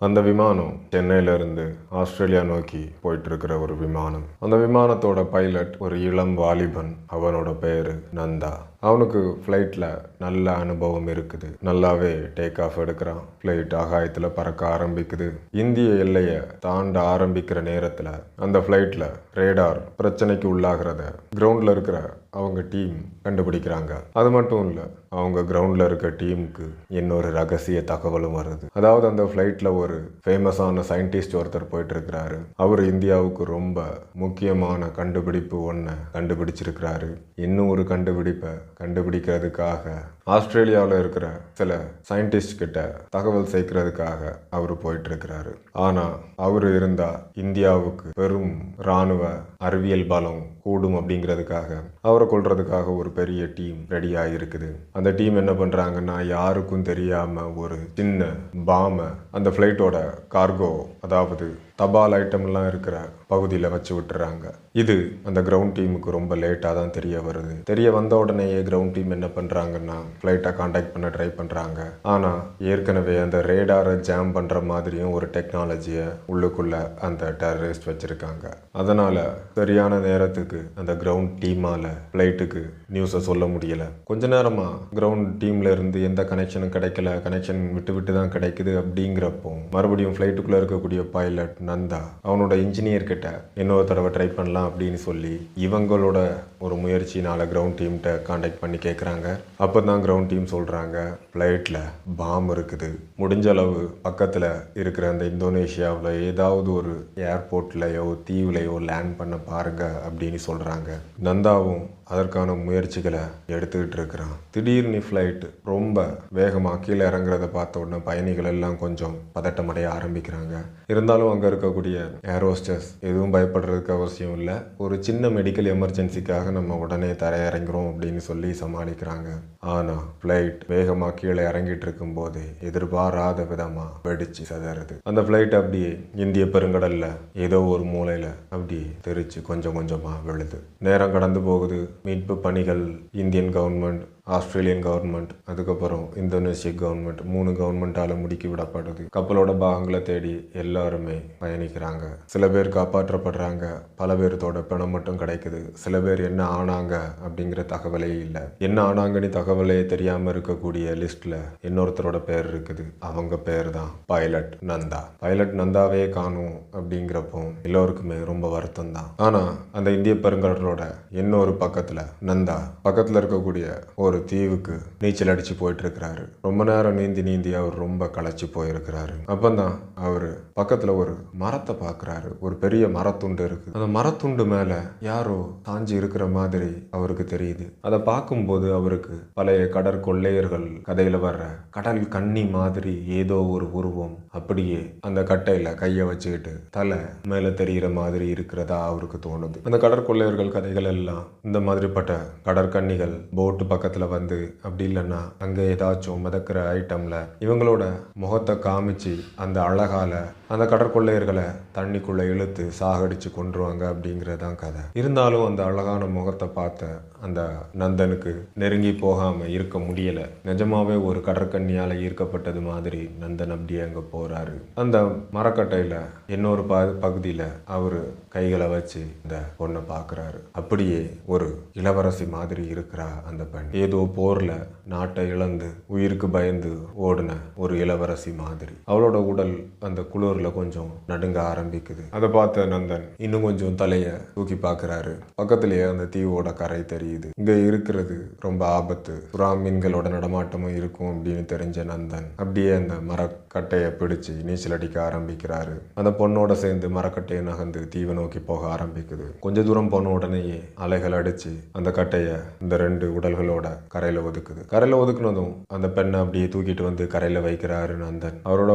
அந்த விமானம் சென்னையிலிருந்து ஆஸ்திரேலியா நோக்கி போயிட்டு இருக்கிற ஒரு விமானம். அந்த விமானத்தோட பைலட் ஒரு இளம் வாலிபன். அவனோட பேரு நந்தா. அவனுக்கு ஃப்ளைட்டில் நல்ல அனுபவம் இருக்குது. நல்லாவே டேக் ஆஃப் எடுக்கிறான். ஃப்ளைட் ஆகாயத்தில் பறக்க ஆரம்பிக்குது. இந்திய எல்லையை தாண்ட ஆரம்பிக்கிற நேரத்தில் அந்த ஃப்ளைட்டில் ரேடார் பிரச்சனைக்கு உள்ளாகிறத கிரவுண்டில் இருக்கிற அவங்க டீம் கண்டுபிடிக்கிறாங்க. அது மட்டும் இல்லை, அவங்க கிரவுண்டில் இருக்க டீமுக்கு இன்னொரு ரகசிய தகவலும் வருது. அதாவது அந்த ஃப்ளைட்டில் ஒரு ஃபேமஸான சயின்டிஸ்ட் ஒருத்தர் போயிட்டு இருக்கிறாரு. அவர் இந்தியாவுக்கு ரொம்ப முக்கியமான கண்டுபிடிப்பு ஒன்றை கண்டுபிடிச்சிருக்கிறாரு. இன்னும் ஒரு கண்டுபிடிப்பை கண்டுபிடிக்கிறதுக்காக ஆஸ்திரேலியாவில் இருக்கிற சில சயின்டிஸ்ட் கிட்ட தகவல் சேர்க்கறதுக்காக அவர் போயிட்டு இருக்கிறாரு. ஆனால் அவர் இருந்தால் இந்தியாவுக்கு பெரும் இராணுவ அறிவியல் பலம் கூடும் அப்படிங்கிறதுக்காக அவரை கொல்றதுக்காக ஒரு பெரிய டீம் ரெடியாக இருக்குது. அந்த டீம் என்ன பண்ணுறாங்கன்னா, யாருக்கும் தெரியாமல் ஒரு சின்ன பாமை அந்த ஃப்ளைட்டோட கார்கோ, அதாவது தபால் ஐட்டம்லாம் இருக்கிற பகுதியில் வச்சு விட்டுறாங்க. இது அந்த கிரவுண்ட் டீமுக்கு ரொம்ப லேட்டாக தான் தெரிய வருது. தெரிய வந்த உடனேயே கிரவுண்ட் டீம் என்ன பண்ணுறாங்கன்னா, ஃப்ளைட்டை காண்டாக்ட் பண்ண ட்ரை பண்ணுறாங்க. ஆனால் ஏற்கனவே அந்த ரேடாரை ஜாம் பண்ணுற மாதிரியும் ஒரு டெக்னாலஜியை உள்ளுக்குள்ளே அந்த டெரரிஸ்ட் வச்சுருக்காங்க. அதனால் சரியான நேரத்துக்கு அந்த கிரவுண்ட் டீமால் ஃப்ளைட்டுக்கு நியூஸை சொல்ல முடியலை. கொஞ்ச நேரமாக கிரவுண்ட் டீமில் இருந்து எந்த கனெக்ஷனும் கிடைக்கல, கனெக்ஷன் விட்டு விட்டு தான் கிடைக்குது. அப்படிங்கிறப்போ மறுபடியும் ஃப்ளைட்டுக்குள்ளே இருக்கக்கூடிய பைலட் நந்தா அவனோட இன்ஜினியர் கிட்ட இன்னொரு தடவை ட்ரை பண்ணலாம் அப்படின்னு சொல்லி இவங்களோட ஒரு முயற்சினால கிரவுண்ட் டீம்கிட்ட காண்டாக்ட் பண்ணி கேட்குறாங்க. அப்போ தான் கிரவுண்ட் டீம் சொல்கிறாங்க, ஃப்ளைட்டில் பாம் இருக்குது. முடிஞ்ச அளவு பக்கத்தில் இருக்கிற அந்த இந்தோனேஷியாவில் ஏதாவது ஒரு ஏர்போர்ட்லையோ தீவுலையோ லேண்ட் பண்ண பாருங்க அப்படின்னு சொல்கிறாங்க. நந்தாவும் அதற்கான முயற்சிகளை எடுத்துக்கிட்டு இருக்கிறான். திடீர்னு ஃப்ளைட் ரொம்ப வேகமாக கீழே இறங்குறத பார்த்த உடனே பயணிகள் எல்லாம் கொஞ்சம் பதட்டமடைய ஆரம்பிக்கிறாங்க. இருந்தாலும் அங்கே இருக்கக்கூடிய ஏரோஸ்டர்ஸ் எதுவும் பயப்படுறதுக்கு அவசியம் இல்லை, ஒரு சின்ன மெடிக்கல் எமர்ஜென்சிக்காக நம்ம உடனே தரையிறங்கிறோம் அப்படின்னு சொல்லி சமாளிக்கிறாங்க. ஆனால் ஃப்ளைட் வேகமாக கீழே இறங்கிட்டு இருக்கும் போதே எதிர்பாராத விதமாக வெடிச்சு சிதறுது. அந்த ஃப்ளைட் அப்படியே இந்திய பெருங்கடல்ல ஏதோ ஒரு மூலையில் அப்படியே தெரிச்சு கொஞ்சம் கொஞ்சமாக விழுது. நேரம் கடந்து போகுது. மீட்பு பணிகள் இந்தியன் கவர்மெண்ட், ஆஸ்திரேலியன் கவர்மெண்ட், அதுக்கப்புறம் இந்தோனேஷிய கவர்மெண்ட், 3 கவர்மெண்ட்டால் முடுக்கி விடப்படுது. கப்பலோட பாகங்களை தேடி எல்லாருமே பயணிக்கிறாங்க. சில பேர் காப்பாற்றப்படுறாங்க, பல பேர்த்தோட பிணம் மட்டும் கிடைக்குது. சில பேர் என்ன ஆனாங்க அப்படிங்கிற தகவலே இல்லை. என்ன ஆனாங்கன்னு தகவலே தெரியாமல் இருக்கக்கூடிய லிஸ்ட்ல இன்னொருத்தரோட பேர் இருக்குது. அவங்க பேர் தான் பைலட் நந்தா. பைலட் நந்தாவே காணும் அப்படிங்கிறப்போ எல்லோருக்குமே ரொம்ப வருத்தம் தான். ஆனால் அந்த இந்திய பெருங்கடலோட இன்னொரு பக்கத்தில் நந்தா பக்கத்தில் இருக்கக்கூடிய ஒரு தீவுக்கு நீச்சல் அடிச்சு போயிட்டு இருக்கிறாரு. ரொம்ப நேரம் நீந்தி அவர் ரொம்ப களைச்சு போயிருக்கிறாரு. அப்பந்தான் அவரு பக்கத்துல ஒரு மரத்தை பார்க்கிறாரு. ஒரு பெரிய மரத்துண்டு இருக்கு. அந்த மரத்துண்டு மேல யாரோ சாஞ்சி இருக்கிற மாதிரி அவருக்கு தெரியுது. அதை பார்க்கும்போது அவருக்கு பழைய கடற்கொள்ளையர்கள் கதையில வர்ற கடல் கன்னி மாதிரி ஏதோ ஒரு உருவம் அப்படியே அந்த கட்டையில கைய வச்சுக்கிட்டு தலை மேல தெரிகிற மாதிரி இருக்கிறதா அவருக்கு தோணுது. அந்த கடற்கொள்ளையர்கள் கதைகள் எல்லாம் இந்த மாதிரிப்பட்ட கடற்கன்னிகள் போட்டு பக்கத்துல வந்து, அப்படி இல்லைன்னா அங்கே ஏதாச்சும் மிதக்கிற ஐட்டம்ல இவங்களோட முகத்தை காமிச்சு அந்த அழகால அந்த கடற்கொள்ளையர்களை தண்ணிக்குள்ள இழுத்து சாகடிச்சு கொன்றுவாங்க அப்படிங்கிறதான் கதை. இருந்தாலும் அந்த அழகான முகத்தை பார்த்த அந்த நந்தனுக்கு நெருங்கி போகாம இருக்க முடியல. நிஜமாவே ஒரு கடற்கன்னியால ஈர்க்கப்பட்டது மாதிரி நந்தன் அப்படியே அங்க போறாரு. அந்த மரக்கட்டையில இன்னொரு பகுதியில அவரு கைகளை வச்சு இந்த பொண்ணை பார்க்கறாரு. அப்படியே ஒரு இளவரசி மாதிரி இருக்கிறா அந்த பெண். ஏதோ போர்ல நாட்டை இழந்து உயிருக்கு பயந்து ஓடுன ஒரு இளவரசி மாதிரி. அவளோட உடல் அந்த குளிர்ல கொஞ்சம் நடுங்க ஆரம்பிக்குது. அதை பார்த்த நந்தன் இன்னும் கொஞ்சம் தலைய தூக்கி பார்க்கறாரு. பக்கத்திலேயே அந்த தீவோட கரை தெரியுது. இங்க இருக்கிறது ரொம்ப ஆபத்து, சுறா மீன்களோட நடமாட்டமும் இருக்கும் அப்படின்னு தெரிஞ்ச நந்தன் அப்படியே அந்த மரக்கட்டையை பிடிச்சு நீச்சல் அடிக்க ஆரம்பிக்கிறாரு. அந்த பொண்ணோட சேர்ந்து மரக்கட்டையை நகர்ந்து தீவை நோக்கி போக ஆரம்பிக்குது. கொஞ்ச தூரம் போன உடனேயே அலைகள் அடிச்சு அந்த கட்டைய இந்த 2 உடல்களோட கரையில ஒதுக்குது. கரையில ஒதுக்குனதும் அந்த பெண்ணை அப்படியே தூக்கிட்டு வந்து கரையில வைக்கிறாரு நந்தன். அவரோட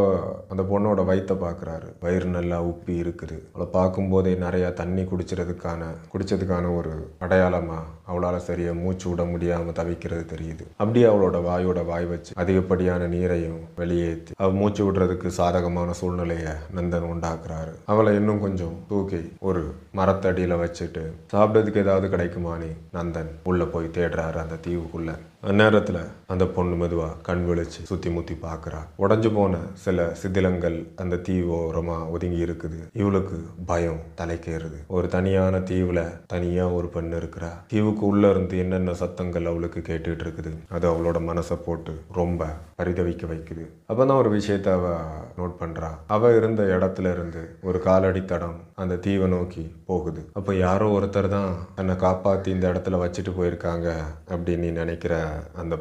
அந்த பொண்ணோட வயித்தை பார்க்கறாரு. வயிறு நல்லா உப்பி இருக்குது. அவளை பார்க்கும் போதே நிறைய தண்ணி குடிச்சதுக்கான ஒரு அடையாளமா அவளால சரியா மூச்சு விட முடியாம தவிக்கிறது தெரியுது. அப்படியே அவளோட வாயோட வாய் வச்சு அதிகப்படியான நீரையும் வெளியேற்றி அவ மூச்சு விடுறதுக்கு சாதகமான சூழ்நிலைய நந்தன் உண்டாக்குறாரு. அவளை இன்னும் கொஞ்சம் தூக்கி ஒரு மரத்தடியில வச்சுட்டு சாப்பிட்டதுக்கு ஏதாவது கிடைக்குமானே நந்தன் உள்ள போய் தேடுறாரு அந்த தீவுக்குள்ள. அந்நேரத்தில் அந்த பொண்ணு மெதுவாக கண் விழிச்சு சுற்றி முற்றி பார்க்குறா. உடஞ்சு போன சில சிதிலங்கள் அந்த தீவு ஓரமாக ஒதுங்கி இருக்குது. இவளுக்கு பயம் தலைக்கேறுது. ஒரு தனியான தீவில் தனியாக ஒரு பெண் இருக்கிறா. தீவுக்கு உள்ளே இருந்து என்னென்ன சத்தங்கள் அவளுக்கு கேட்டுட்டு இருக்குது. அது அவளோட மனசை போட்டு ரொம்ப பரிதவிக்க வைக்குது. அப்போ தான் ஒரு விஷயத்தை அவள் நோட் பண்ணுறா. அவள் இருந்த இடத்துல இருந்து ஒரு காலடி தடம் அந்த தீவை நோக்கி போகுது. அப்போ யாரோ ஒருத்தர் தான் தன்னை காப்பாற்றி இந்த இடத்துல வச்சுட்டு போயிருக்காங்க அப்படின்னு நீ நினைக்கிற அந்த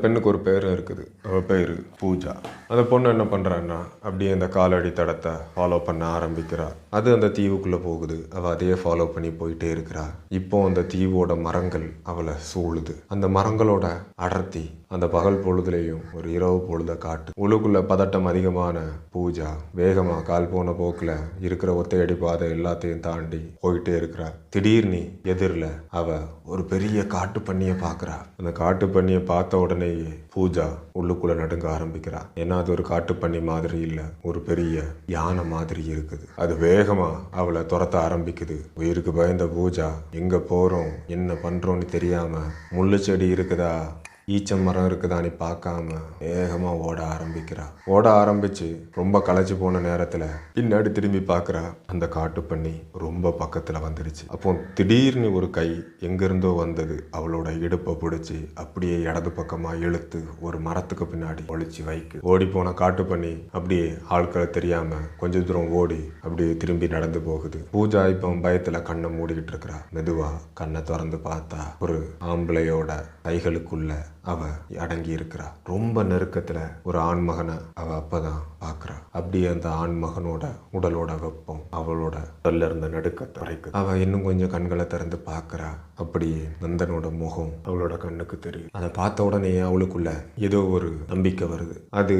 பெண்ணுக்கு ஒரு பேர் இருக்குது. அவள் பேர் பூஜா. அந்த பொண்ணு என்ன பண்ணுறான்னா அப்படியே அந்த காலடி தடத்தை ஃபாலோ பண்ண ஆரம்பிக்கிறா. அது அந்த தீவுக்குள்ளே போகுது. அவள் அதையே ஃபாலோ பண்ணி போயிட்டே இருக்கிறா. இப்போ அந்த தீவோட மரங்கள் அவளை சூழுது. அந்த மரங்களோட அடர்த்தி அந்த பகல் பொழுதுலையும் ஒரு இரவு பொழுத காட்டு. உள்ளுக்குள்ள பதட்டம் அதிகமான பூஜா வேகமாக கால் போன போக்கில் இருக்கிற ஒத்தையடி பாதை எல்லாத்தையும் தாண்டி போயிட்டே இருக்கிறா. திடீர்னு எதிரில் அவ ஒரு பெரிய காட்டு பண்ணியை பார்க்குறா. அந்த காட்டு பண்ணியை பார்த்த உடனேயே பூஜா உள்ளுக்குள்ள நடுங்க ஆரம்பிக்கிறா. ஏன்னா அது ஒரு காட்டு பண்ணி மாதிரி இல்லை, ஒரு பெரிய யானை மாதிரி இருக்குது. அது வேகமா அவளை துரத்த ஆரம்பிக்குது. உயிருக்கு பயந்த பூஜா எங்க போறோம் என்ன பண்றோம்னு தெரியாம முள்ளு செடி இருக்குதா ஈச்சம் மரம் இருக்குதான்னு பார்க்காம வேகமாக ஓட ஆரம்பிச்சு ரொம்ப களைச்சி போன நேரத்தில் பின்னாடி திரும்பி பார்க்குறா. அந்த காட்டு பண்ணி ரொம்ப பக்கத்தில் வந்துடுச்சு. அப்போ திடீர்னு ஒரு கை எங்கிருந்தோ வந்தது. அவளோட இடுப்பை பிடிச்சி அப்படியே இடது பக்கமாக இழுத்து ஒரு மரத்துக்கு பின்னாடி ஒளிச்சு வைக்கு. ஓடி போன காட்டு பண்ணி அப்படியே ஆட்களை தெரியாம கொஞ்ச தூரம் ஓடி அப்படியே திரும்பி நடந்து போகுது. பூஜா இப்போ பயத்தில் கண்ணை மூடிக்கிட்டு இருக்கிறா. மெதுவா கண்ணை திறந்து பார்த்தா ஒரு ஆம்பளையோட கைகளுக்குள்ள அவ அடங்கி இருக்கிறா. ரொம்ப நெருக்கத்துல ஒரு ஆண்மகனை அவ அப்பதான் பாக்குறா. அப்படியே அந்த ஆண்மகனோட உடலோட வெப்பம் அவளோட உடல்ல இருந்த நடுக்கத்தை வரைக்கும். அவ இன்னும் கொஞ்சம் கண்களை திறந்து பாக்குறா. அப்படியே நந்தனோட முகம் அவளோட கண்ணுக்கு தெரியும். அதை பார்த்த உடனே அவளுக்குள்ள ஏதோ ஒரு நம்பிக்கை வருது. அது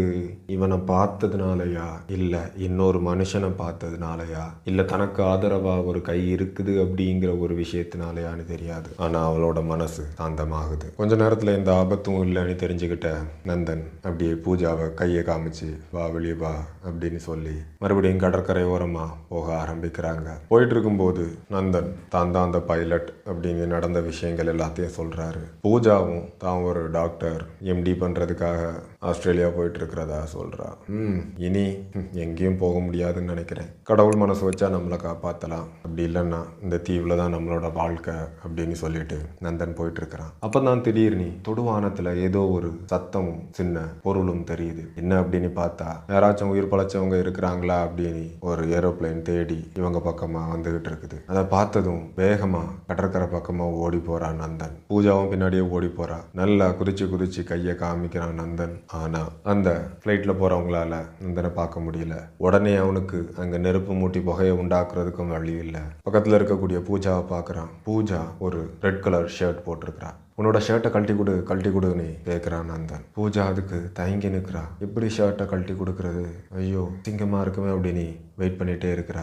இவனை பார்த்ததுனாலயா இல்ல இன்னொரு மனுஷனை பார்த்ததுனாலயா இல்ல தனக்கு ஆதரவா ஒரு கை இருக்குது அப்படிங்கிற ஒரு விஷயத்தினாலயான்னு தெரியாது. ஆனா அவளோட மனசு சாந்தமாகுது. கொஞ்ச நேரத்துல இந்த ஆபத்தும் இல்லைன்னு தெரிஞ்சுக்கிட்ட நந்தன் அப்படியே பூஜாவை கையை காமிச்சு வா வெளியே வா அப்படின்னு சொல்லி மறுபடியும் கடற்கரை ஓரமா போக ஆரம்பிக்கிறாங்க. போயிட்டு இருக்கும்போது நந்தன் தான் அந்த பைலட் அப்படின்னு நடந்த விஷயங்கள் எல்லாத்தையும் சொல்றாரு. பூஜாவும் தான் ஒரு டாக்டர் எம்டி பண்றதுக்காக ஆஸ்திரேலியா போயிட்டு இருக்கிறதா சொல்றா. இனி எங்கேயும் போக முடியாதுன்னு நினைக்கிறேன். கடவுள் மனசு வச்சா நம்மளை காப்பாற்றலாம், அப்படி இல்லைன்னா இந்த தீவுல தான் நம்மளோட வாழ்க்கை அப்படின்னு சொல்லிட்டு நந்தன் போயிட்டு இருக்கிறான். அப்பதான் திடீர்னு தொடுவானத்துல ஏதோ ஒரு சத்தமும் சின்ன பொருளும் தெரியுது. என்ன அப்படின்னு பார்த்தா யாராச்சும் உயிர் பழைச்சவங்க இருக்கிறாங்களா அப்படின்னு ஒரு ஏரோப்ளைன் தேடி இவங்க பக்கமா வந்துகிட்டு இருக்குது. அதை பார்த்ததும் வேகமா கடற்கரை பக்கமா ஓடி போறான் நந்தன். பூஜாவும் பின்னாடியே ஓடி போறா. நல்லா குதிச்சு கையை காமிக்கிறான் நந்தன். ஆனா அந்த ஃப்ளைட்ல போறவங்களால நந்தனை பார்க்க முடியல. உடனே அவனுக்கு அங்க நெருப்பு மூட்டி புகையை உண்டாக்குறதுக்கும் வழி இல்லை. பக்கத்துல இருக்கக்கூடிய பூஜாவை பார்க்கறான். பூஜா ஒரு ரெட் கலர் ஷர்ட் போட்டிருக்கிறா. உன்னோட ஷர்ட்டை கழட்டி கொடுன்னு கேட்குறான் நந்தன். பூஜா அதுக்கு தயங்கி நிற்கிறா. எப்படி ஷர்ட்டை கழட்டி கொடுக்கறது, ஐயோ சிங்கமா இருக்குமே அப்படின்னு வெயிட் பண்ணிட்டே இருக்கிறா.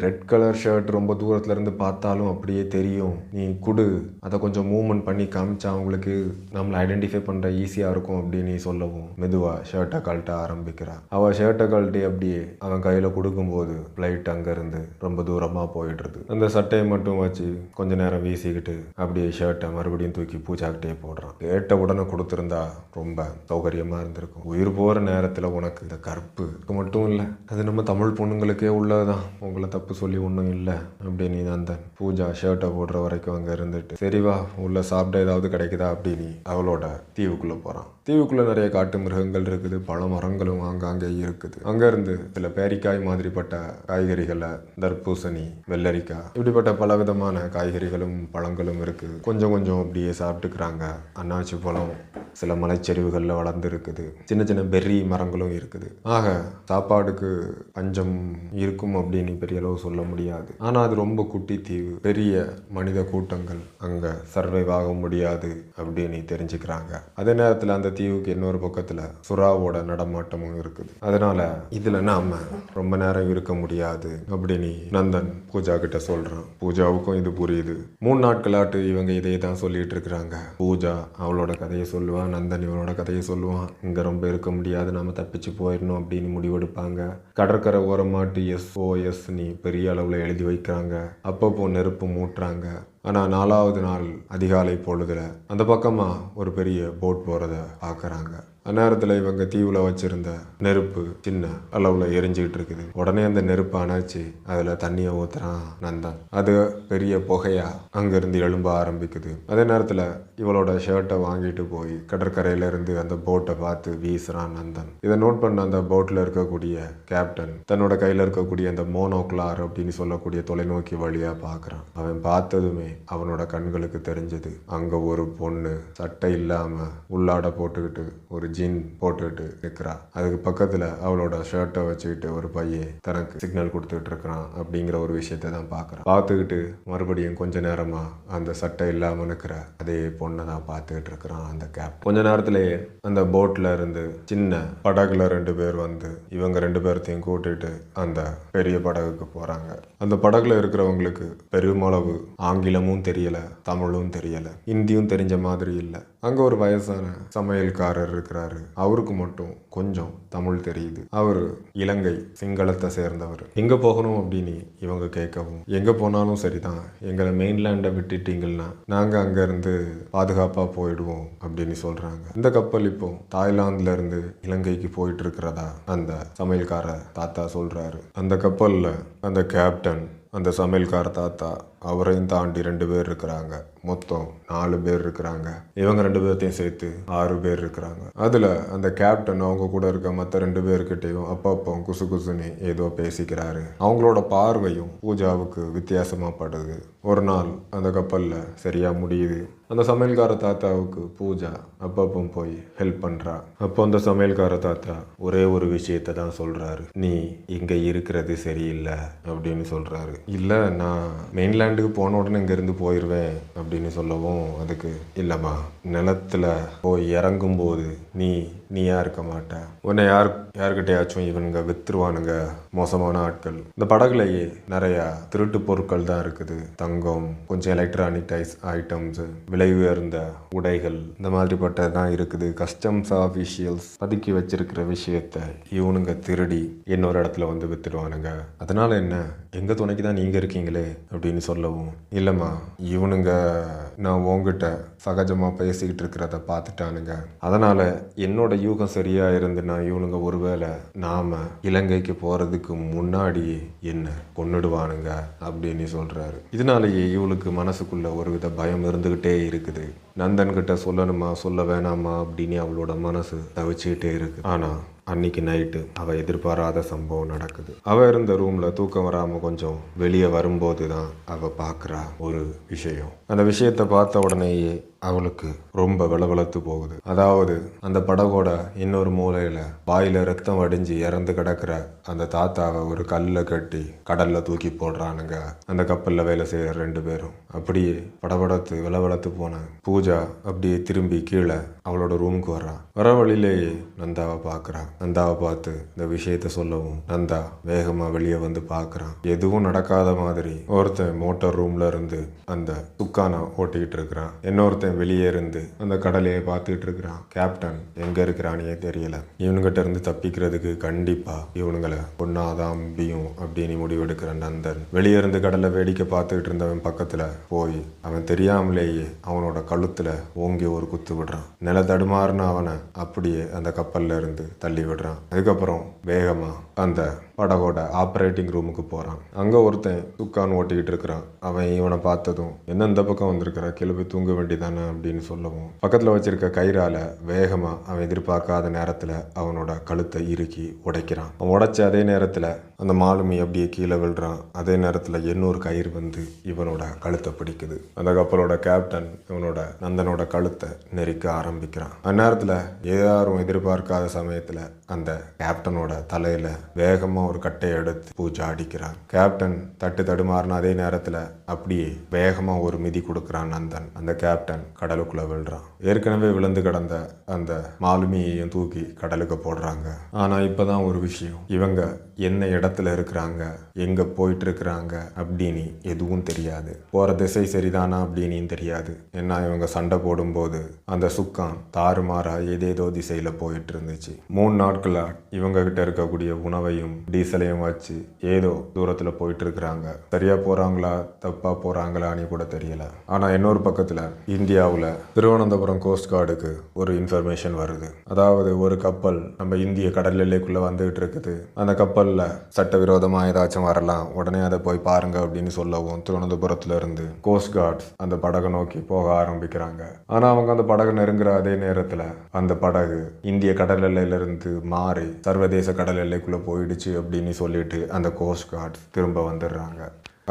ரெட் கலர் ஷர்ட் ரொம்ப தூரத்துல இருந்து பார்த்தாலும் அப்படியே தெரியும், நீ குடு, அதை கொஞ்சம் மூவ்மெண்ட் பண்ணி காமிச்சா அவங்களுக்கு நம்மளை ஐடென்டிஃபை பண்ற ஈஸியா இருக்கும் அப்படின்னு சொல்லவும் மெதுவா ஷர்ட்டை கழட்ட ஆரம்பிக்கிறா. அவ ஷர்ட்டை கழட்டி அப்படியே அவன் கையில கொடுக்கும்போது ஃப்ளைட் அங்க இருந்து ரொம்ப தூரமா போயிடுறது. அந்த சட்டையை மட்டும் வச்சு கொஞ்ச நேரம் வீசிக்கிட்டு அப்படியே ஷர்ட்டை மறுபடியும் தூக்கி பூஜாக்கிட்டே போடுறான். கேட்ட உடனே கொடுத்துருந்தா ரொம்ப சௌகரியமா இருந்திருக்கும். உயிர் போற நேரத்துல உனக்கு இந்த கற்பு மட்டும் இல்லை, அது நம்ம தமிழ் பொண்ணுங்களுக்கே உள்ளதுதான், உங்களை தப்பு சொல்லி ஒன்றும் இல்லை அப்படின்னு நந்தன் பூஜா ஷர்ட்டை போடுற வரைக்கும் அங்க இருந்துட்டு சரிவா உள்ள சாப்பிட ஏதாவது கிடைக்குதா அப்படின்னு அவளோட தீவுக்குள்ள போறான். தீவுக்குள்ள நிறைய காட்டு மிருகங்கள் இருக்குது. பல மரங்களும் ஆங்காங்கே இருக்குது. அங்க இருந்து சில பேரிக்காய் மாதிரிப்பட்ட காய்கறிகளை, தர்பூசணி, வெள்ளரிக்காய், இப்படிப்பட்ட பலவிதமான காய்கறிகளும் பழங்களும் இருக்குது. கொஞ்சம் அப்படியே சாப்பிட்டுக்கிறாங்க. அன்னாச்சி பழம் சில மலைச்சரிவுகளில் வளர்ந்து இருக்குது. சின்ன சின்ன பெர்ரி மரங்களும் இருக்குது. ஆக சாப்பாடுக்கு பஞ்சம் இருக்கும் அப்படின்னு பெரிய அளவு சொல்ல முடியாது. ஆனா அது ரொம்ப குட்டி தீவு, பெரிய மனித கூட்டங்கள் அங்க சர்வைவ் ஆக முடியாது அப்படின்னு தெரிஞ்சுக்கிறாங்க. அதே நேரத்துல அந்த தீவுக்கு இன்னொரு பக்கத்துல சுறாவோட நடமாட்டமும் இருக்குது. அதனால இதுல நாம ரொம்ப நேரம் இருக்க முடியாது அப்படின்னு நந்தன் பூஜா கிட்ட சொல்றான். பூஜாவுக்கும் இது புரியுது. 3 நாட்களாட்டு இவங்க இதே தான் சொல்லிட்டு இருக்கிறாங்க. பூஜா அவளோட கதையை சொல்லுவான், நந்தன் இவனோட கதையை சொல்லுவான். இங்க ரொம்ப இருக்க முடியாது, நாம தப்பிச்சு போயிடணும் அப்படின்னு முடிவெடுப்பாங்க. கடற்கரை ஓரமாட்டு SOS நீ பெரிய அளவுல எழுதி வைக்கிறாங்க. அப்பப்போ நெருப்பு மூட்டுறாங்க. ஆனால் 4வது நாள் அதிகாலை பொழுதுல அந்த பக்கமாக ஒரு பெரிய போட் போகிறத பார்க்குறாங்க. அந்நேரத்தில் இவங்க தீவில் வச்சிருந்த நெருப்பு சின்ன அளவில் எரிஞ்சுக்கிட்டு இருக்குது. உடனே அந்த நெருப்பை அணைச்சி அதில் தண்ணியை ஊற்றுறான் நந்தன். அது பெரிய புகையா அங்கேருந்து எழும்ப ஆரம்பிக்குது. அதே நேரத்தில் இவளோட ஷர்ட்டை வாங்கிட்டு போய் கடற்கரையிலேருந்து அந்த போட்டை பார்த்து வீசுறான் நந்தன். இதை நோட் பண்ண அந்த போட்டில் இருக்கக்கூடிய கேப்டன் தன்னோட கையில் இருக்கக்கூடிய அந்த மோனோக்லார் அப்படின்னு சொல்லக்கூடிய தொலைநோக்கி வழியாக பார்க்குறான். அவன் பார்த்ததுமே அவனோட கண்களுக்கு தெரிஞ்சது, அங்கே ஒரு பொண்ணு சட்டை இல்லாமல் உள்ளாட போட்டுக்கிட்டு ஒரு ஜீன் போட்டுக்கிட்டு இருக்கிறா. அதுக்கு பக்கத்தில் அவளோட ஷர்ட்டை வச்சுக்கிட்டு ஒரு பையன் தனக்கு சிக்னல் கொடுத்துக்கிட்டு இருக்கிறான் அப்படிங்கிற ஒரு விஷயத்தை தான் பார்க்குறான். பார்த்துக்கிட்டு மறுபடியும் கொஞ்ச நேரமாக அந்த சட்டை இல்லாமல் இருக்கிற அதே பொண்ணை தான் பார்த்துக்கிட்டு இருக்கிறான் அந்த கேப். கொஞ்ச நேரத்திலேயே அந்த போட்டில் இருந்து சின்ன படகுல 2 பேர் வந்து இவங்க 2 பேர்த்தையும் கூட்டிட்டு அந்த பெரிய படகுக்கு போகிறாங்க. அந்த படகுல இருக்கிறவங்களுக்கு பெருமளவு ஆங்கிலமும் தெரியல, தமிழும் தெரியல, ஹிந்தியும் தெரிஞ்ச மாதிரி இல்லை. அங்கே ஒரு வயசான சமையல்காரர் இருக்கிறாரு. அவருக்கு மட்டும் கொஞ்சம் தமிழ் தெரியுது. அவர் இலங்கை சிங்களத்தை சேர்ந்தவர். எங்கே போகணும் அப்படின்னு இவங்க கேட்கவும், எங்கே போனாலும் சரிதான், எங்களை மெயின்லேண்டை விட்டுட்டீங்கன்னா நாங்கள் அங்கேருந்து பாதுகாப்பாக போயிடுவோம் அப்படின்னு சொல்கிறாங்க. இந்த கப்பல் இப்போ தாய்லாந்துல இருந்து இலங்கைக்கு போயிட்டு இருக்கிறதா அந்த சமையல்கார தாத்தா சொல்கிறாரு. அந்த கப்பலில் அந்த கேப்டன், அந்த சமையல்கார தாத்தா, அவரையும் தாண்டி 2 பேர் இருக்கிறாங்க. மொத்தம் 4 பேர் இருக்கிறாங்க. இவங்க 2 பேர்த்தையும் சேர்த்து 6 பேர் இருக்கிறாங்க. அதில் அந்த கேப்டன் அவங்க கூட இருக்க மற்ற 2 பேர்கிட்டையும் அப்பப்போ குசு குசுன்னு ஏதோ பேசிக்கிறாரு. அவங்களோட பார்வையும் பூஜாவுக்கு வித்தியாசமாக படுது. ஒரு நாள் அந்த கப்பலில் சரியாக முடியுது. அந்த சமையல்கார தாத்தாவுக்கு பூஜா அப்பப்போ போய் ஹெல்ப் பண்ணுறா. அப்போ அந்த சமையல்கார தாத்தா ஒரே ஒரு விஷயத்தை தான் சொல்கிறாரு, நீ இங்கே இருக்கிறது சரியில்லை அப்படின்னு சொல்கிறாரு. இல்லை, நான் மெயின்லேண்டுக்கு போன உடனே இங்கேருந்து போயிடுவேன் அப்படின்னு சொல்லவும், அதுக்கு இல்லைம்மா, நிலத்தில் போய் இறங்கும்போது நீயா இருக்க மாட்ட, உன்னை யாருக்கிட்டையாச்சும் இவனுங்க வித்துருவானுங்க, மோசமான ஆட்கள். இந்த படகுலையே நிறையா திருட்டு பொருட்கள் தான் இருக்குது. தங்கம், கொஞ்சம் எலக்ட்ரானிக் ஐட்டம்ஸ், விலை உயர்ந்த உடைகள், இந்த மாதிரிப்பட்டது தான் இருக்குது. கஸ்டம்ஸ் ஆஃபீஷியல்ஸ் பதுக்கி வச்சிருக்கிற விஷயத்த இவனுங்க திருடி இன்னொரு இடத்துல வந்து வித்துடுவானுங்க. அதனால என்ன, எங்க துணைக்கு தான் நீங்க இருக்கீங்களே அப்படின்னு சொல்லவும், இல்லைம்மா, இவனுங்க நான் உங்ககிட்ட சகஜமாக பேசிக்கிட்டு இருக்கிறத பார்த்துட்டானுங்க. அதனால் என்னோட யூகம் சரியாக இருந்துன்னா இவனுங்க ஒருவேளை நாம் இலங்கைக்கு போகிறதுக்கு முன்னாடியே என்ன கொன்னுடுவானுங்க அப்படின்னு சொல்கிறாரு. இதனாலேயே இவளுக்கு மனசுக்குள்ள ஒரு வித பயம் இருந்துக்கிட்டே இருக்குது. நந்தன்கிட்ட சொல்லணுமா சொல்ல வேணாமா அப்படின்னு அவளோட மனசு தவிச்சுக்கிட்டே இருக்கு. ஆனால் அன்னைக்கு நைட்டு அவள் எதிர்பாராத சம்பவம் நடக்குது. அவள் இருந்த ரூமில் தூக்கம் வராமல் கொஞ்சம் வெளியே வரும்போது தான் அவள் பார்க்குறா ஒரு விஷயம். அந்த விஷயத்தை பார்த்த உடனேயே அவளுக்கு ரொம்ப விளவெளத்து போகுது. அதாவது அந்த படகோட இன்னொரு மூலையில் வாயில் ரத்தம் வடிஞ்சு இறந்து கிடக்கிற அந்த தாத்தாவை ஒரு கல்லில் கட்டி கடலில் தூக்கி போடுறானுங்க அந்த கப்பலில் வேலை செய்கிற 2 பேரும். அப்படியே படபடத்து விளவெளத்து போன பூஜா அப்படியே திரும்பி கீழே அவளோட ரூமுக்கு வர்றான். வர வழியிலேயே நந்தாவை பார்க்குறான். நந்தாவை பார்த்து இந்த விஷயத்த சொல்லவும் நந்தா வேகமாக வெளியே வந்து பார்க்குறான். எதுவும் நடக்காத மாதிரி ஒருத்தன் மோட்டார் ரூம்ல இருந்து அந்த துக்கானை ஓட்டிக்கிட்டு இருக்கிறான். இன்னொருத்தன் வெளியே இருந்து அந்த கடலையை பார்த்துட்டு இருக்கிறான். கேப்டன் எங்க இருக்கிறானே தெரியல. இவனுங்கிட்ட இருந்து தப்பிக்கிறதுக்கு கண்டிப்பா இவனுங்களை பொண்ணாதான் முடியும் அப்படின்னு முடிவெடுக்கிற நந்தன் வெளியே இருந்து கடலை வேடிக்கை பார்த்துக்கிட்டு இருந்தவன் பக்கத்துல போய் அவன் தெரியாமலேயே அவனோட கழுத்துல ஓங்கி ஒரு குத்து விடுறான். நில தடுமாறுன அவனை அப்படியே அந்த கப்பல்ல இருந்து தள்ளி விடுறான். அதுக்கப்புறம் வேகமா அந்த படகோட ஆப்ரேட்டிங் ரூமுக்கு போறான். அங்க ஒருத்தன் துக்கான் ஓட்டிக்கிட்டு இருக்கிறான். அவன் இவனை பார்த்ததும், என்ன இந்த பக்கம் வந்திருக்கிற, கிளம்பி தூங்க வேண்டியதானே அப்படின்னு சொல்லவும், பக்கத்துல வச்சிருக்க கயிறால வேகமா அவன் எதிர்பார்க்காத நேரத்துல அவனோட கழுத்தை இறுக்கி உடைக்கிறான். அவன் உடைச்ச அதே நேரத்துல அந்த மாலுமி அப்படியே கீழே விழுறான். அதே நேரத்துல இன்னொரு கயிறு வந்து இவனோட கழுத்தை பிடிக்குது. அந்த கப்பலோட கேப்டன் இவனோட நந்தனோட கழுத்தை நெரிக்க ஆரம்பிக்கிறான். அந்நேரத்துல யாரும் எதிர்பார்க்காத சமயத்துல அந்த கேப்டனோட தலையில வேகமா ஒரு கட்டையை எடுத்து பூஜா அடிக்கிறான். கேப்டன் தட்டு தடுமாறின அதே நேரத்துல அப்படியே வேகமா ஒரு மிதி கொடுக்குறான் நந்தன். அந்த கேப்டன் கடலுக்குள்ள விழுறான். ஏற்கனவே விழுந்து கிடந்த அந்த மாலுமியையும் தூக்கி கடலுக்கு போடுறாங்க. ஆனா இப்பதான் ஒரு விஷயம், இவங்க என்ன இடத்துல இடத்துல இருக்கிறாங்க, எங்க போயிட்டு இருக்கிறாங்க அப்படின்னு எதுவும் தெரியாது. போற திசை சரிதானா அப்படின்னு தெரியாது. ஏன்னா இவங்க சண்டை போடும்போது அந்த சுக்கான் தாறுமாறா ஏதேதோ திசையில போயிட்டு இருந்துச்சு. 3 நாட்களா இவங்க கிட்ட இருக்கக்கூடிய உணவையும் டீசலையும் வச்சு ஏதோ தூரத்துல போயிட்டு இருக்கிறாங்க. சரியா போறாங்களா தப்பா போறாங்களான்னு கூட தெரியல. ஆனா இன்னொரு பக்கத்துல இந்தியாவுல திருவனந்தபுரம் கோஸ்ட் கார்டுக்கு ஒரு இன்ஃபர்மேஷன் வருது. அதாவது ஒரு கப்பல் நம்ம இந்திய கடல் எல்லைக்குள்ள வந்துகிட்டு இருக்குது. அந்த கப்பல்ல சட்டவிரோதமா ஏதாச்சும் வரலாம், உடனே அதை போய் பாருங்க அப்படின்னு சொல்லவும் திருவனந்தபுரத்துல இருந்து கோஸ்ட் கார்ட்ஸ் அந்த படகை நோக்கி போக ஆரம்பிக்கிறாங்க. ஆனா அவங்க அந்த படகு நெருங்குற அதே நேரத்துல அந்த படகு இந்திய கடல் எல்லையிலிருந்து மாறி சர்வதேச கடல் எல்லைக்குள்ள போயிடுச்சு அப்படின்னு சொல்லிட்டு அந்த கோஸ்ட் கார்ட்ஸ் திரும்ப வந்துடுறாங்க.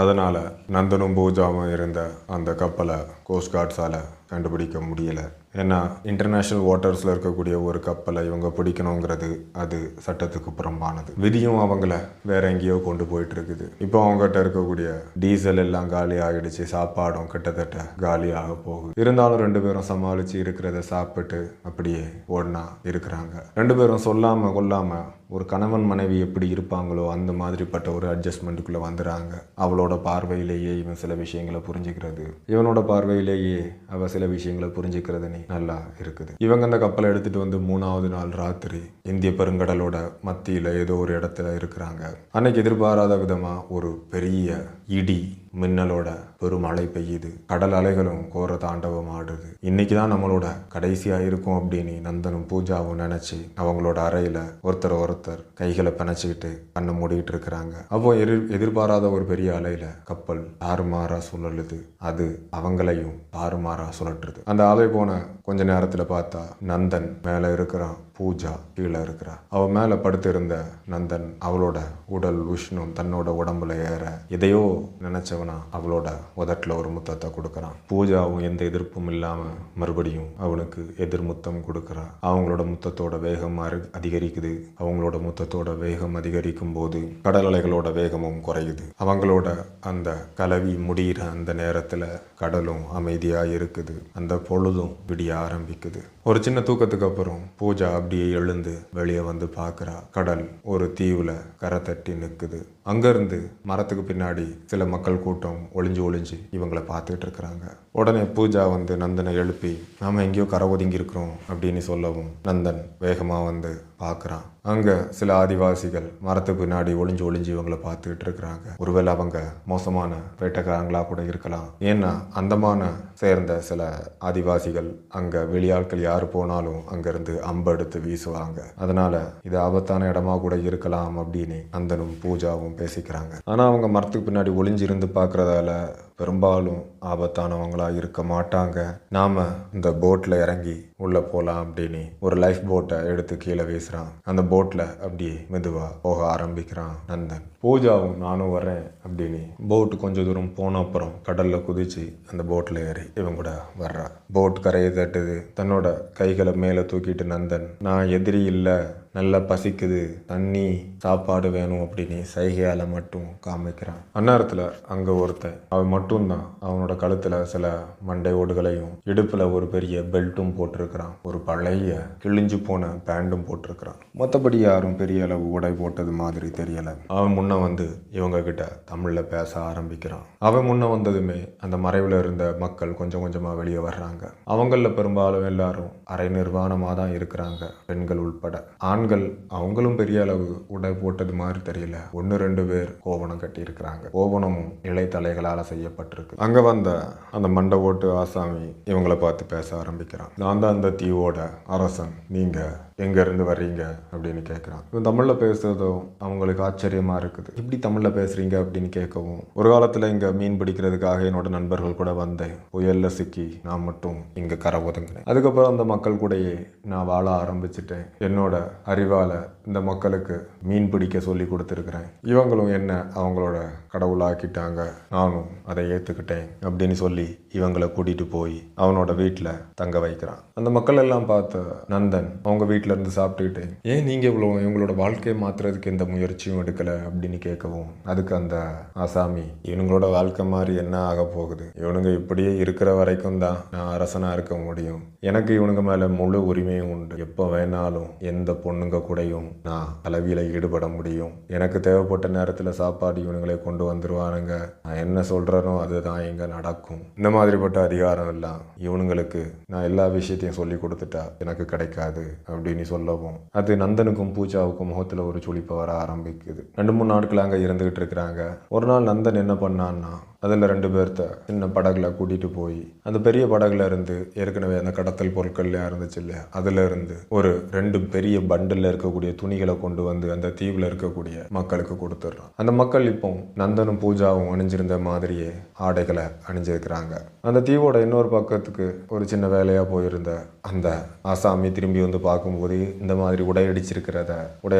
அதனால நந்தனும் பூஜாவும் இருந்த அந்த கப்பலை கோஸ்ட் கார்ட்ஸால கண்டுபிடிக்க முடியல. ஏன்னா இன்டர்நேஷ்னல் வாட்டர்ஸில் இருக்கக்கூடிய ஒரு கப்பலை இவங்க பிடிக்கணுங்கிறது அது சட்டத்துக்கு புறம்பானது. விதியும் அவங்கள வேற எங்கேயோ கொண்டு போயிட்டு இருக்குது. இப்போ அவங்ககிட்ட இருக்கக்கூடிய டீசல் எல்லாம் காலி ஆகிடுச்சு, சாப்பாடும் கிட்டத்தட்ட காலி ஆக போகுது. இருந்தாலும் 2 பேரும் சமாளித்து இருக்கிறத சாப்பிட்டு அப்படியே ஓடனா இருக்கிறாங்க. 2 பேரும் சொல்லாமல் கொல்லாமல் ஒரு கணவன் மனைவி எப்படி இருப்பாங்களோ அந்த மாதிரிப்பட்ட ஒரு அட்ஜஸ்ட்மெண்ட்டுக்குள்ளே வந்துடுறாங்க. அவளோட பார்வையிலேயே இவன் சில விஷயங்களை புரிஞ்சுக்கிறது, இவனோட பார்வையிலேயே அவள் சில விஷயங்களை புரிஞ்சுக்கிறதுன்னு நல்லா இருக்குது. இவங்க அந்த கப்பலை எடுத்துட்டு வந்து 3ஆவது நாள் ராத்திரி இந்திய பெருங்கடலோட மத்தியில் ஏதோ ஒரு இடத்துல இருக்கிறாங்க. அன்னைக்கு எதிர்பாராத விதமா ஒரு பெரிய இடி மின்னலோட பெரும் மழை பெய்யுது. கடல் அலைகளும் கோர தாண்டவம் ஆடுது. இன்னைக்கு தான் நம்மளோட கடைசியா இருக்கும் அப்படின்னு நந்தனும் பூஜாவும் நினைச்சு அவங்களோட அறையில ஒருத்தர் கைகளை பிணைச்சிக்கிட்டு கண்ணை மூடிட்டு இருக்கிறாங்க. அப்போ எதிர்பாராத ஒரு பெரிய அலையில கப்பல் தாறுமாறா சுழலுது. அது அவங்களையும் தாறுமாறா சுழற்றுது. அந்த அலை போன கொஞ்ச நேரத்துல பார்த்தா நந்தன் மேல இருக்கிறான், பூஜா கீழே இருக்கிறா. அவ மேல படுத்திருந்த நந்தன் அவளோட உடல் உஷ்ணம் தன்னோட உடம்புல ஏற எதையோ நினைச்சவனா அவளோட உதட்டுல ஒரு முத்தத்தை கொடுக்கறான். பூஜாவும் எந்த எதிர்ப்பும் இல்லாம மறுபடியும் அவனுக்கு எதிர் முத்தம் கொடுக்கறா. அவங்களோட முத்தத்தோட வேகம் அதிகரிக்குது. அவங்களோட முத்தத்தோட வேகம் அதிகரிக்கும் போது கடல் அலைகளோட வேகமும் குறையுது. அவங்களோட அந்த கலவி முடிகிற அந்த நேரத்துல கடலும் அமைதியா இருக்குது. அந்த பொழுதும் விடிய ஆரம்பிக்குது. ஒரு சின்ன தூக்கத்துக்கு அப்புறம் பூஜா அப்படியே எழுந்து வெளியே வந்து பார்க்குறா. கடல் ஒரு தீவுல கரை தட்டி நிற்குது. அங்கிருந்து மரத்துக்கு பின்னாடி சில மக்கள் கூட்டம் ஒளிஞ்சு இவங்களை பார்த்துட்டு இருக்கிறாங்க. உடனே பூஜா வந்து நந்தனை எழுப்பி நாம எங்கேயோ கரை ஒதுங்கி இருக்கிறோம் அப்படின்னு சொல்லவும் நந்தன் வேகமா வந்து பார்க்குறான். அங்க சில ஆதிவாசிகள் மரத்துக்கு பின்னாடி ஒளிஞ்சு இவங்களை பார்த்துட்டு இருக்கிறாங்க. ஒருவேளை அவங்க மோசமான வேட்டைக்காரங்களா கூட இருக்கலாம். ஏன்னா அந்தமான சேர்ந்த சில ஆதிவாசிகள் அங்க வெளியாட்கள் யாரு போனாலும் அங்கிருந்து அம்பு எடுத்து வீசுவாங்க. அதனால இது ஆபத்தான இடமா கூட இருக்கலாம் அப்படின்னு நந்தனும் பூஜாவும் பேசிக்கிறாங்க. ஆனா அவங்க மரத்துக்கு பின்னாடி ஒளிஞ்சிருந்து பார்க்கறதால பெரும்பாலும் ஆபத்தானவங்களா இருக்க மாட்டாங்க. நாம இந்த போட்ல இறங்கி உள்ள போலாம் அப்படின்னு ஒரு லைஃப் போட்டை எடுத்து கீழே வீசுறான். அந்த போட்ல அப்படியே மெதுவா போக ஆரம்பிக்கிறான் நந்தன். பூஜாவும் நானும் வரேன் அப்படின்னு போட் கொஞ்சம் தூரம் போன அப்புறம் கடல்ல குதிச்சு அந்த போட்ல ஏறி இவன் கூட வர்றா. போட் கரையை தட்டுது. தன்னோட கைகளை மேல தூக்கிட்டு நந்தன் நான் எதிரி இல்லை, நல்லா பசிக்குது, தண்ணி சாப்பாடு வேணும் அப்படின்னு சைகையால மட்டும் காமிக்கிறான். அந்நேரத்துல அங்க ஒருத்தன் அவன் மட்டும்தான் அவனோட கழுத்துல சில மண்டை ஓடுகளையும் இடுப்புல ஒரு பெரிய பெல்ட்டும் போட்டிருக்கிறான். ஒரு பழைய கிழிஞ்சு போன பேண்டும் போட்டிருக்கிறான். மற்றபடி யாரும் பெரிய அளவு உடை போட்டது மாதிரி தெரியல. அவன் முன்ன வந்து இவங்க கிட்ட தமிழ்ல பேச ஆரம்பிக்கிறான். அவன் முன்ன வந்ததுமே அந்த மறைவுல இருந்த மக்கள் கொஞ்சம் கொஞ்சமா வெளியே வர்றாங்க. அவங்கள பெரும்பாலும் எல்லாரும் அரை நிர்வாணமா தான் இருக்கிறாங்க, பெண்கள் உள்பட. ஆண்கள் அவங்களும் பெரிய அளவு உடை போட்டது மாதிரி தெரியல. 1-2 பேர் கோவணம் கட்டி இருக்கிறாங்க. கோவணமும் இலைத்தலைகளால செய்யப்பட்டிருக்கு. அங்க வந்த அந்த மண்டை ஓட்டு ஆசாமி இவங்களை பார்த்து பேச ஆரம்பிக்கிறான். நான் தான் அந்த தீவோட அரசன், நீங்க எங்க இருந்து வர்றீங்க அப்படின்னு கேட்கிறான். இவன் தமிழ்ல பேசுறதும் அவங்களுக்கு ஆச்சரியமா இருக்குது. இப்படி தமிழ்ல பேசுறீங்க அப்படின்னு கேட்கவும், ஒரு காலத்துல இங்க மீன் பிடிக்கிறதுக்காக என்னோட நண்பர்கள் கூட வந்தேன், புயல்ல சிக்கி நான் மட்டும் இங்க கரை ஒதுங்கினேன். அதுக்கப்புறம் அந்த மக்கள் கூடயே நான் வாழ ஆரம்பிச்சுட்டேன். என்னோட அறிவால இந்த மக்களுக்கு மீன் பிடிக்க சொல்லி கொடுத்துருக்கிறேன். இவங்களும் என்ன அவங்களோட கடவுளாக்கிட்டாங்க, நானும் அதை ஏத்துக்கிட்டேன் அப்படின்னு சொல்லி இவங்களை கூட்டிட்டு போய் அவனோட வீட்டுல தங்க வைக்கிறான். அந்த மக்கள் எல்லாம் பார்த்த நந்தன் அவங்க வீட்டுல வீட்டில இருந்து சாப்பிட்டுக்கிட்டு ஏன் நீங்க இவங்களோட வாழ்க்கையை மாத்துறதுக்கு எந்த முயற்சியும் எடுக்கல அப்படின்னு கேட்கவும், அதுக்கு அந்த ஆசாமி, இவனுங்களோட வாழ்க்கை மாதிரி என்ன ஆக போகுது, இவனுங்க இப்படியே இருக்கிற வரைக்கும் தான் நான் அரசனா இருக்க முடியும், எனக்கு இவனுங்க மேல முழு உரிமையும் உண்டு, எப்போ வேணாலும் எந்த பொண்ணுங்க கூடயும் நான் கலவியில ஈடுபட முடியும், எனக்கு தேவைப்பட்ட நேரத்துல சாப்பாடு இவனுங்களே கொண்டு வந்துருவானுங்க, நான் என்ன சொல்றேனோ அதுதான் இங்க நடக்கும். இந்த மாதிரிப்பட்ட அதிகாரம் எல்லாம் இவனுங்களுக்கு நான் எல்லா விஷயத்தையும் சொல்லி கொடுத்துட்டா எனக்கு கிடைக்காது அப்படின்னு சொல்லவும், அது நந்தனுக்கும் பூஜாவுக்கும் முகத்துல ஒரு சுழிப்பு வர ஆரம்பிக்குது. 2-3 நாட்கள் அங்க இருந்துகிட்டு இருக்கிறாங்க. ஒரு நாள் நந்தன் என்ன பண்ணான்னா, அதில் 2 பேர்த்த சின்ன படகுல கூட்டிட்டு போய் அந்த பெரிய படகுல இருந்து ஏற்கனவே அந்த கடத்தல் பொருட்கள்லாம் இருந்துச்சு இல்லையா, அதுல இருந்து ஒரு 2 பெரிய பண்டில் இருக்கக்கூடிய துணிகளை கொண்டு வந்து அந்த தீவுல இருக்கக்கூடிய மக்களுக்கு கொடுத்துட்றான். அந்த மக்கள் இப்போ நந்தனும் பூஜாவும் அணிஞ்சிருந்த மாதிரியே ஆடைகளை அணிஞ்சிருக்கிறாங்க. அந்த தீவோட இன்னொரு பக்கத்துக்கு ஒரு சின்ன வேலையா போயிருந்த அந்த ஆசாமி திரும்பி வந்து பார்க்கும்போது இந்த மாதிரி உடை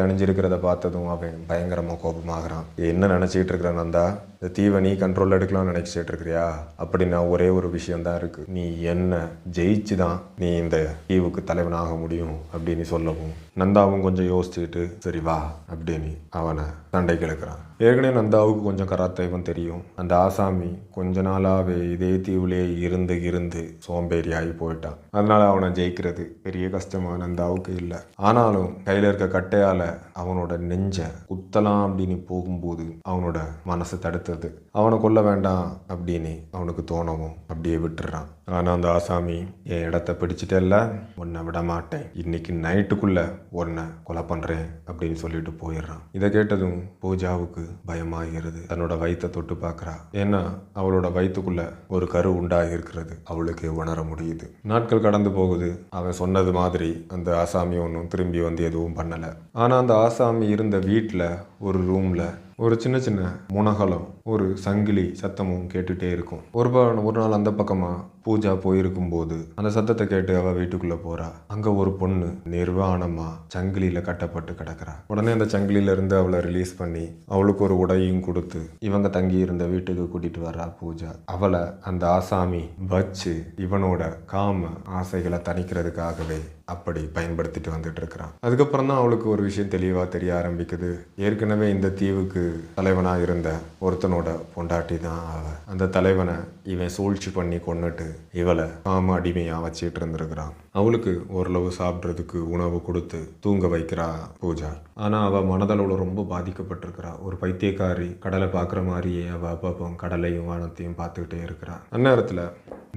அணிஞ்சிருக்கிறத பார்த்ததும் அவன் பயங்கரமா கோபமாகறான். என்ன நினைச்சிட்டு இருக்கிற நந்தா, இந்த தீவை நீ கண்ட்ரோல் எடுக்கலாம்னு நினைச்சிட்டு இருக்கிறியா? அப்படின்னா ஒரே ஒரு விஷயம்தான் இருக்கு, நீ என்ன ஜெயிச்சு தான் நீ இந்த தீவுக்கு தலைவனாக முடியும் அப்படின்னு சொல்லவும், நந்தாவும் கொஞ்சம் யோசிச்சுட்டு சரி வா அப்படின்னு அவனை சண்டைக்கு இழுக்கிறான். ஏற்கனவே நந்தாவுக்கு கொஞ்சம் கராத்தேவன் தெரியும். அந்த ஆசாமி கொஞ்ச நாளாவே இதே தீவுலேயே இருந்து சோம்பேறி ஆகி போயிட்டான். அதனால அவனை ஜெயிக்கிறது பெரிய கஷ்டமா நந்தாவுக்கு இல்லை. ஆனாலும் கையில இருக்க கட்டையால அவனோட நெஞ்ச குத்தலாம் அப்படின்னு போகும்போது அவனோட மனசு தடுத்தது. அவனை கொல்ல வேண்டாம் அப்படின்னு அவனுக்கு தோணவும் அப்படியே விட்டுறான். ஆனா அந்த ஆசாமி, என் இடத்த பிடிச்சிட்டல்ல, உன்னை விட மாட்டேன், இன்னைக்கு நைட்டுக்குள்ள உன்னை கொலை பண்றேன் அப்படின்னு சொல்லிட்டு போயிடுறான். இதை கேட்டதும் பூஜாவுக்கு பயமாகிறது. தன்னோட வயிற்றை தொட்டு பார்க்கறா. ஏன்னா அவளோட வயிற்றுக்குள்ள ஒரு கரு உண்டாகி இருக்கிறது அவளுக்கு உணர முடியுது. நாட்கள் கடந்து போகுது. அவன் சொன்னது மாதிரி அந்த ஆசாமி ஒன்றும் திரும்பி வந்து எதுவும் பண்ணல. ஆனா அந்த ஆசாமி இருந்த வீட்டில் ஒரு ரூம்ல ஒரு சின்ன சின்ன முனகலம், ஒரு சங்கிலி சத்தமும் கேட்டுட்டே இருக்கும். ஒரு நாள் அந்த பக்கமா பூஜா போயிருக்கும்போது அந்த சத்தத்தை கேட்டு அவ வீட்டுக்குள்ள போறா. அங்க ஒரு பொண்ணு நிர்வாணமா சங்கிலியில கட்டப்பட்டு கிடக்குறா. உடனே அந்த சங்கிலியில இருந்து அவளை ரிலீஸ் பண்ணி அவளுக்கு ஒரு உடையும் கொடுத்து இவங்க தங்கி இருந்த வீட்டுக்கு கூட்டிட்டு வர்றா பூஜா. அவளை அந்த ஆசாமி வச்சு இவனோட காம ஆசைகளை தணிக்கிறதுக்காகவே அப்படி பயன்படுத்திட்டு வந்துட்டு இருக்கிறான். அதுக்கப்புறம் தான் அவளுக்கு ஒரு விஷயம் தெளிவா தெரிய ஆரம்பிக்குது. ஏற்கனவே இந்த தீவுக்கு தலைவனா இருந்த ஒருத்தனோட பொண்டாட்டி தான் அவ. அந்த தலைவனை இவன் சூழ்ச்சி பண்ணி கொன்னுட்டு இவளை காம அடிமையா வச்சுட்டு இருந்திருக்கிறான். அவளுக்கு ஓரளவு சாப்பிட்றதுக்கு உணவு கொடுத்து தூங்க வைக்கிறா பூஜா. ஆனா அவ மனதளவுல ரொம்ப பாதிக்கப்பட்டிருக்கிறா. ஒரு பைத்தியக்காரி கடலை பார்க்குற மாதிரியே அவ அப்பப்போ கடலையும் வானத்தையும் பார்த்துக்கிட்டே இருக்கிறா. அந்நேரத்துல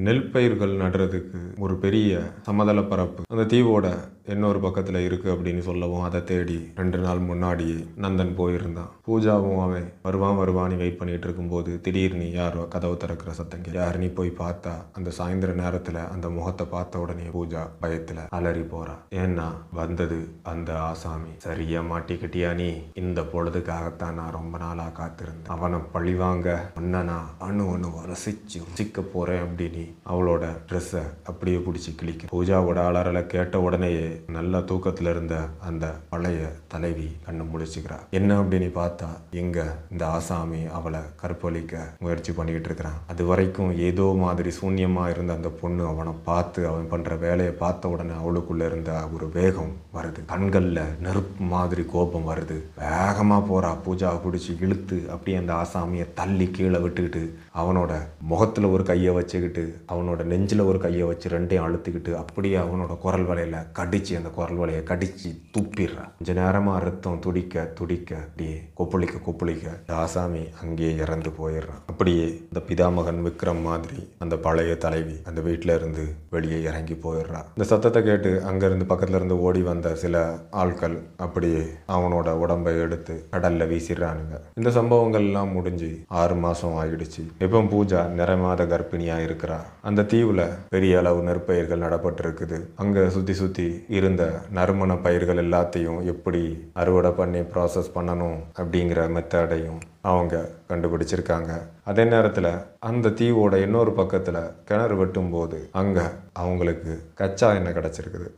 நெல் பயிர்கள் நடுறதுக்கு ஒரு பெரிய சமதள பரப்பு அந்த தீவோட இன்னொரு பக்கத்துல இருக்கு அப்படின்னு சொல்லவும் அதை தேடி 2 நாள் முன்னாடியே நந்தன் போயிருந்தான். பூஜாவும் அவன் வருவான்னு வெயிட் பண்ணிட்டு இருக்கும்போது திடீர்னு யாரோ கதவு திறக்கிற சத்தங்க. யார் நீ போய் பார்த்தா அந்த சாயந்தர நேரத்துல அந்த முகத்தை பார்த்த உடனே பூஜா பயத்துல அலறி போறா. ஏன்னா வந்தது அந்த ஆசாமி. சரியா மாட்டிக்கிட்டியா நீ? இந்த பொழுதுக்காகத்தான் நான் ரொம்ப நாளா காத்திருந்தேன். அவனை பழிவாங்க அண்ணனா அணு ரசிச்சு ருசிக்க போறேன் அப்படின்னு அவளோட ட்ரெஸ்ஸை அப்படியே பிடிச்சி கிழிக்க. பூஜாவோட அலறலை கேட்ட உடனேயே நல்ல தூக்கத்துல இருந்த அந்த பழைய தலைவி கண்ணு முடிச்சுக்கிறா. என்ன அப்படின்னு பார்த்தா எங்க இந்த ஆசாமி அவளை கற்பழிக்க முயற்சி பண்ணிக்கிட்டு இருக்கிறான். அது வரைக்கும் ஏதோ மாதிரி சூன்யமா இருந்த அந்த பொண்ணு அவனை பார்த்து அவன் பண்ற வேலையை பார்த்த உடனே அவளுக்குள்ள இருந்த ஒரு வேகம் வருது. கண்கள்ல நெருப்பு மாதிரி கோபம் வருது. வேகமா போறா. பூஜாவை பிடிச்சி இழுத்து அப்படியே அந்த ஆசாமியை தள்ளி கீழே விட்டுக்கிட்டு அவனோட முகத்துல ஒரு கையை வச்சுக்கிட்டு அவனோட நெஞ்சில ஒரு கையை வச்சு 2ஐயும் அழுத்திக்கிட்டு அப்படியே அவனோட குரல் வலையில கடிச்சு அந்த குரல் வலையை கடிச்சு துப்பிடுறான். கொஞ்ச நேரமா ரத்தம் துடிக்க அப்படியே கொப்பளிக்க ஆசாமி அங்கேயே இறந்து போயிடுறான். அப்படியே இந்த பிதாமகன் விக்ரம் மாதிரி அந்த பழைய தலைவி அந்த வீட்டுல இருந்து வெளியே இறங்கி போயிடுறான். இந்த சத்தத்தை கேட்டு அங்க இருந்து பக்கத்துல இருந்து ஓடி வந்த சில ஆட்கள் அப்படியே அவனோட உடம்பை எடுத்து கடல்ல வீசிடுறானுங்க. இந்த சம்பவங்கள் எல்லாம் முடிஞ்சு 6 மாசம் ஆயிடுச்சு. இப்போ பூஜா நிறைமாத கர்ப்பிணியா இருக்கிறா. அந்த தீவுல பெரிய அளவு நெற்பயிர்கள் நடப்பட்டு இருக்குது. அங்க சுத்தி இருந்த நறுமண பயிர்கள் எல்லாத்தையும் எப்படி அறுவடை பண்ணி ப்ராசஸ் பண்ணணும் அப்படிங்கிற மெத்தடையும் அவங்க கண்டுபிடிச்சிருக்காங்க. அதே நேரத்தில் அந்த தீவோட இன்னொரு பக்கத்தில் கிணறு வெட்டும்போது அங்கே அவங்களுக்கு கச்சா எண்ணெய் கிடச்சிருக்குது.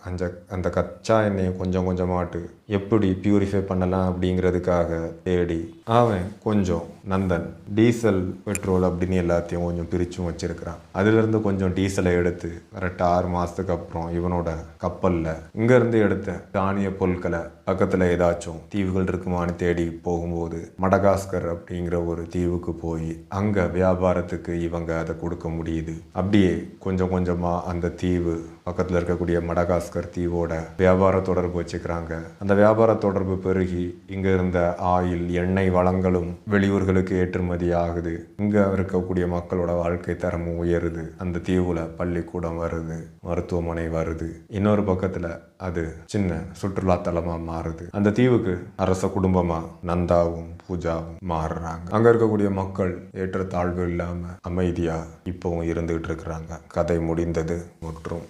அந்த கச்சா எண்ணெயை கொஞ்சம் கொஞ்சமாட்டு எப்படி பியூரிஃபை பண்ணலாம் அப்படிங்கிறதுக்காக தேடி அவன் கொஞ்சம் நந்தன் டீசல் பெட்ரோல் அப்படின்னு எல்லாத்தையும் கொஞ்சம் பிரிச்சும் வச்சிருக்கிறான். அதிலிருந்து கொஞ்சம் டீசலை எடுத்து கரெக்டாக 6 மாதத்துக்கு அப்புறம் இவனோட கப்பலில் இங்கேருந்து எடுத்த தானிய பொருட்களை பக்கத்தில் ஏதாச்சும் தீவுகள் இருக்குமான்னு தேடி போகும்போது மடகாஸ்கர் அப்படிங்கிற ஒரு தீவுக்கு போய் அங்கே வியாபாரத்துக்கு இவங்க அதை கொடுக்க முடியுது. அப்படியே கொஞ்சம் கொஞ்சமாக அந்த தீவு பக்கத்தில் இருக்கக்கூடிய மடகாஸ்கர் தீவோட வியாபார தொடர்பு வச்சுக்கிறாங்க. அந்த வியாபார தொடர்பு பெருகி இங்கே இருந்த ஆயில் எண்ணெய் வளங்களும் வெளியூர்களுக்கு ஏற்றுமதி ஆகுது. இங்கே இருக்கக்கூடிய மக்களோட வாழ்க்கை தரமும் உயருது. அந்த தீவுல பள்ளிக்கூடம் வருது, மருத்துவமனை வருது. இன்னொரு பக்கத்தில் அது சின்ன சுற்றுலா தலமாக மாறுது. அந்த தீவுக்கு அரச குடும்பமா நந்தாவும் பூஜாவும் மாறுறாங்க. அங்க இருக்கக்கூடிய மக்கள் ஏற்றத்தாழ்வு இல்லாம அமைதியா இப்பவும் இருந்துகிட்டு இருக்கிறாங்க. கதை முடிந்தது. மற்றும்